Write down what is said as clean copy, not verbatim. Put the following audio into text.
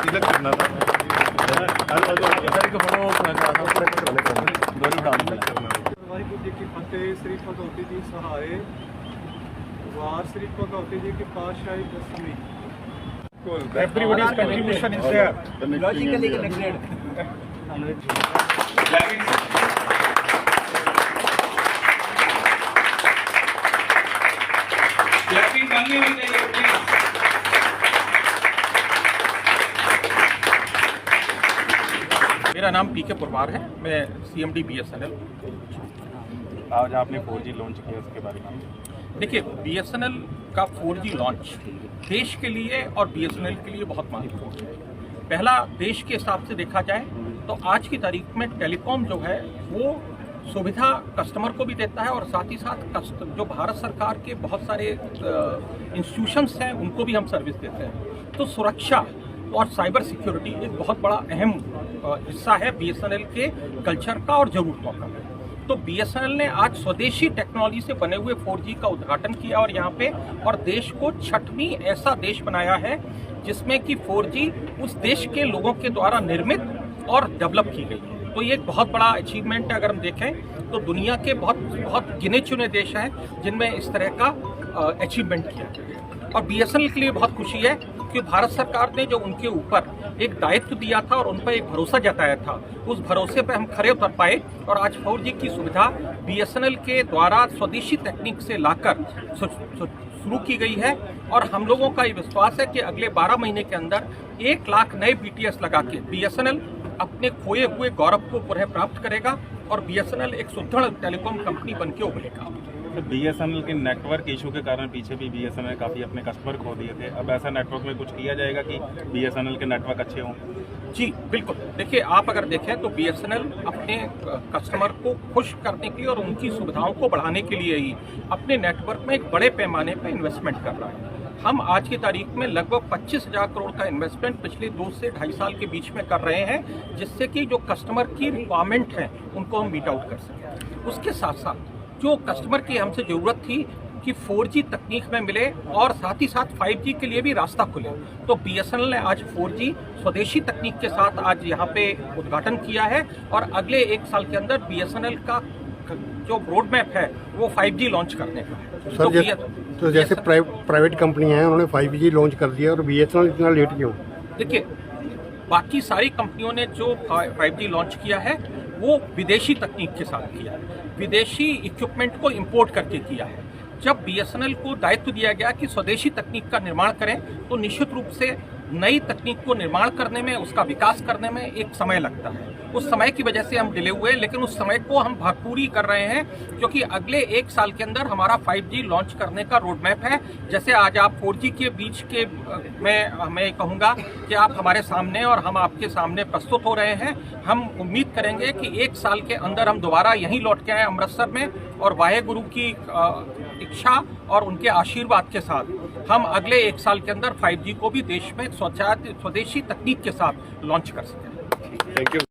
तिलक करना था वाहिगुरू जी की फतेह। श्री भगवती जी सहाय वार श्री भगवती जी की पातशाही दसवीं। Everybody's contribution is there. Logically connected. Clapping बंद नहीं होनी चाहिए प्लीज। मेरा नाम पीके परमार है, मैं CMD BSNL। आज आपने 4G लॉन्च किया, इसके बारे में देखिए, BSNL का 4G लॉन्च देश के लिए और BSNL के लिए बहुत महत्वपूर्ण है। पहला, देश के हिसाब से देखा जाए तो आज की तारीख में टेलीकॉम जो है वो सुविधा कस्टमर को भी देता है और साथ ही साथ जो भारत सरकार के बहुत सारे इंस्टीट्यूशंस हैं उनको भी हम सर्विस देते हैं। तो सुरक्षा और साइबर सिक्योरिटी एक बहुत बड़ा अहम हिस्सा है BSNL के कल्चर का और ज़रूरतों का। तो BSNL ने आज स्वदेशी टेक्नोलॉजी से बने हुए 4G का उद्घाटन किया और यहाँ पे और देश को 6वीं ऐसा देश बनाया है जिसमें कि 4G उस देश के लोगों के द्वारा निर्मित और डेवलप की गई है। तो ये एक बहुत बड़ा अचीवमेंट है। अगर हम देखें तो दुनिया के बहुत गिने चुने देश हैं जिनमें इस तरह का अचीवमेंट किया है। और BSNL के लिए बहुत खुशी है कि भारत सरकार ने जो उनके ऊपर एक दायित्व दिया था और उन पर एक भरोसा जताया था, उस भरोसे पर हम खरे उतर पाए और आज 4G की सुविधा BSNL के द्वारा स्वदेशी तकनीक से लाकर शुरू की गई है। और हम लोगों का ये विश्वास है कि अगले 12 महीने के अंदर 1 लाख नए BTS लगा के BSNL अपने खोए हुए गौरव को पुनः प्राप्त करेगा और BSNL एक सुदृढ़ टेलीकॉम कंपनी बन के उभरेगा। तो BSNL के नेटवर्क इशू के कारण पीछे भी BSNL काफ़ी अपने कस्टमर खो दिए थे। अब ऐसा नेटवर्क में कुछ किया जाएगा कि BSNL के नेटवर्क अच्छे हों? जी बिल्कुल। देखिए, आप अगर देखें तो BSNL अपने कस्टमर को खुश करने के लिए और उनकी सुविधाओं को बढ़ाने के लिए ही अपने नेटवर्क में एक बड़े पैमाने पर इन्वेस्टमेंट कर रहा है। हम आज की तारीख में लगभग 25,000 करोड़ का इन्वेस्टमेंट पिछले 2 से 2.5 साल के बीच में कर रहे हैं, जिससे कि जो कस्टमर की रिक्वायरमेंट है उनको हम मीट आउट कर सकें। उसके साथ साथ जो कस्टमर की हमसे ज़रूरत थी कि 4G तकनीक में मिले और साथ ही साथ 5G के लिए भी रास्ता खुले, तो BSNL ने आज 4G स्वदेशी तकनीक के साथ आज यहाँ पे उद्घाटन किया है और अगले 1 साल के अंदर BSNL का जो रोड मैप है वो 5G लॉन्च करने का है। तो जैसे प्राइवेट कंपनी हैं उन्होंने 5G लॉन्च कर दिया और BSNL इतना लेट क्यों? देखिए, बाकी सारी कंपनियों ने जो 5G लॉन्च किया है वो विदेशी तकनीक के साथ किया है, विदेशी इक्विपमेंट को इंपोर्ट करके किया है। जब BSNL को दायित्व दिया गया कि स्वदेशी तकनीक का निर्माण करें तो निश्चित रूप से नई तकनीक को निर्माण करने में, उसका विकास करने में एक समय लगता है। उस समय की वजह से हम डिले हुए, लेकिन उस समय को हम भरपूरी कर रहे हैं क्योंकि अगले 1 साल के अंदर हमारा 5G लॉन्च करने का रोड मैप है। जैसे आज आप 4G के बीच के मैं कहूँगा कि आप हमारे सामने और हम आपके सामने प्रस्तुत हो रहे हैं। हम उम्मीद करेंगे कि 1 साल के अंदर हम दोबारा यहीं लौट के आए अमृतसर में और वाहेगुरु की इच्छा और उनके आशीर्वाद के साथ हम अगले 1 साल के अंदर 5G को भी देश में स्वदेशी तकनीक के साथ लॉन्च कर सकें। Thank you.